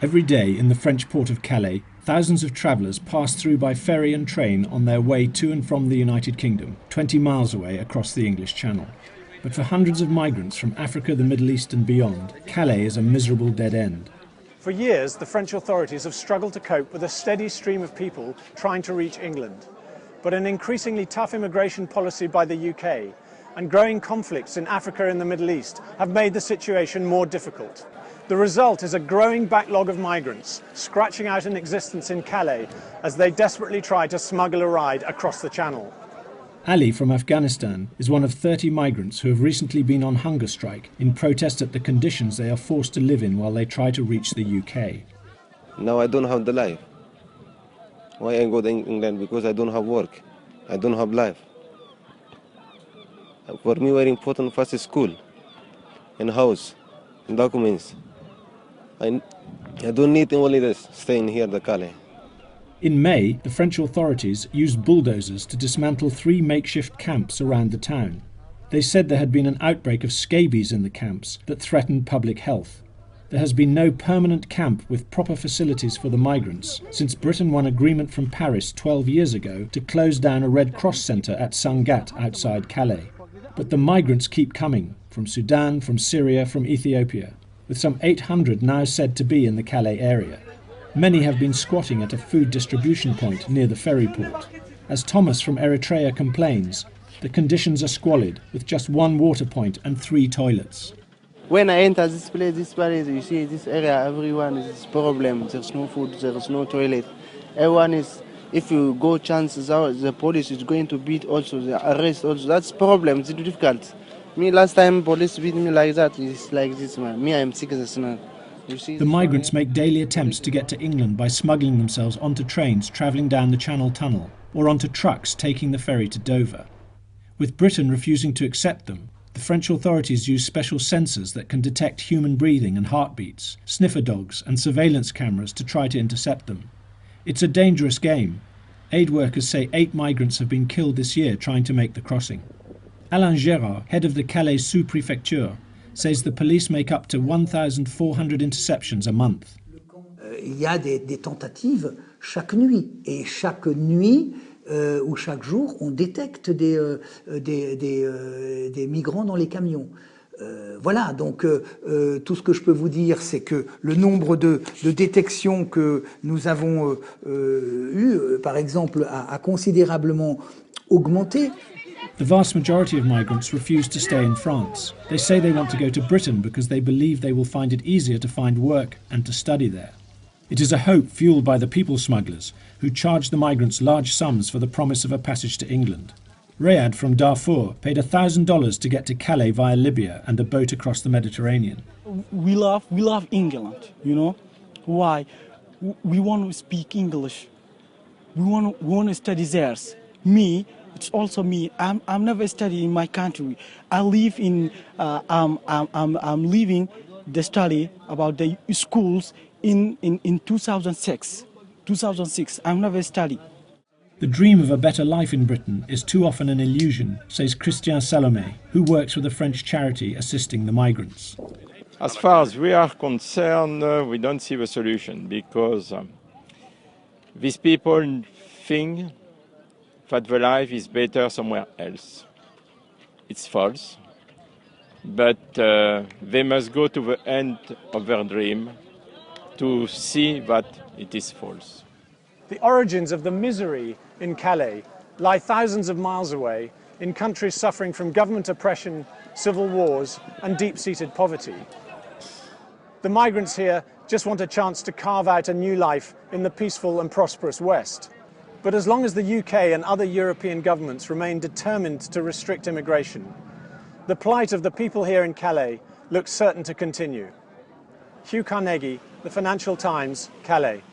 Every day in the French port of Calais, thousands of travellers pass through by ferry and train on their way to and from the United Kingdom, 20 miles away across the English Channel. But for hundreds of migrants from Africa, the Middle East and beyond, Calais is a miserable dead end. For years, the French authorities have struggled to cope with a steady stream of people trying to reach England. But an increasingly tough immigration policy by the UK and growing conflicts in Africa and the Middle East have made the situation more difficult. The result is a growing backlog of migrants scratching out an existence in Calais as they desperately try to smuggle a ride across the Channel. Ali from Afghanistan is one of 30 migrants who have recently been on hunger strike in protest at the conditions they are forced to live in while they try to reach the UK. Now I don't have the life. Why I go to England? Because I don't have work. I don't have life. For me, very important first is school and house and documents. I don't need only this staying here in Calais. In May, the French authorities used bulldozers to dismantle 3 makeshift camps around the town. They said there had been an outbreak of scabies in the camps that threatened public health. There has been no permanent camp with proper facilities for the migrants since Britain won agreement from Paris 12 years ago to close down a Red Cross centre at Sangatte outside Calais. But the migrants keep coming, from Sudan, from Syria, from Ethiopia, with some 800 now said to be in the Calais area. Many have been squatting at a food distribution point near the ferry port. As Thomas from Eritrea complains, the conditions are squalid, with just 1 water point and 3 toilets. When I enter this place, you see this area, everyone is problem. There's no food, there's no toilet. Everyone is, if you go chances out, the police is going to beat also, the arrest also. That's problem, it's difficult. Me, last time police beat me like that, it's like this, man. Me, I'm sick as a man. The migrants make daily attempts to get to England by smuggling themselves onto trains travelling down the Channel Tunnel or onto trucks taking the ferry to Dover. With Britain refusing to accept them, the French authorities use special sensors that can detect human breathing and heartbeats, sniffer dogs and surveillance cameras to try to intercept them. It's a dangerous game. Aid workers say 8 migrants have been killed this year trying to make the crossing. Alain Gérard, head of the Calais sous-préfecture, says the police make up to 1,400 interceptions a month. Il y a des tentatives chaque nuit, et chaque nuit ou chaque jour, on détecte des migrants dans les camions. Voilà, donc tout ce que je peux vous dire, c'est que le nombre de détections que nous avons eues, par exemple, a considérablement augmenté. The vast majority of migrants refuse to stay in France. They say they want to go to Britain because they believe they will find it easier to find work and to study there. It is a hope fueled by the people smugglers who charge the migrants large sums for the promise of a passage to England. Rayad from Darfur paid $1,000 to get to Calais via Libya and a boat across the Mediterranean. We love England, you know. Why? We want to speak English. We want to study there. Me, it's also me. I'm never studying in my country. I live in. I'm leaving the study about the schools in 2006. 2006. I'm never study. The dream of a better life in Britain is too often an illusion, says Christian Salomé, who works with a French charity assisting the migrants. As far as we are concerned, we don't see the solution because these people think that the life is better somewhere else. It's false, but they must go to the end of their dream to see that it is false. The origins of the misery in Calais lie thousands of miles away in countries suffering from government oppression, civil wars and deep-seated poverty. The migrants here just want a chance to carve out a new life in the peaceful and prosperous West. But as long as the UK and other European governments remain determined to restrict immigration, the plight of the people here in Calais looks certain to continue. Hugh Carnegy, The Financial Times, Calais.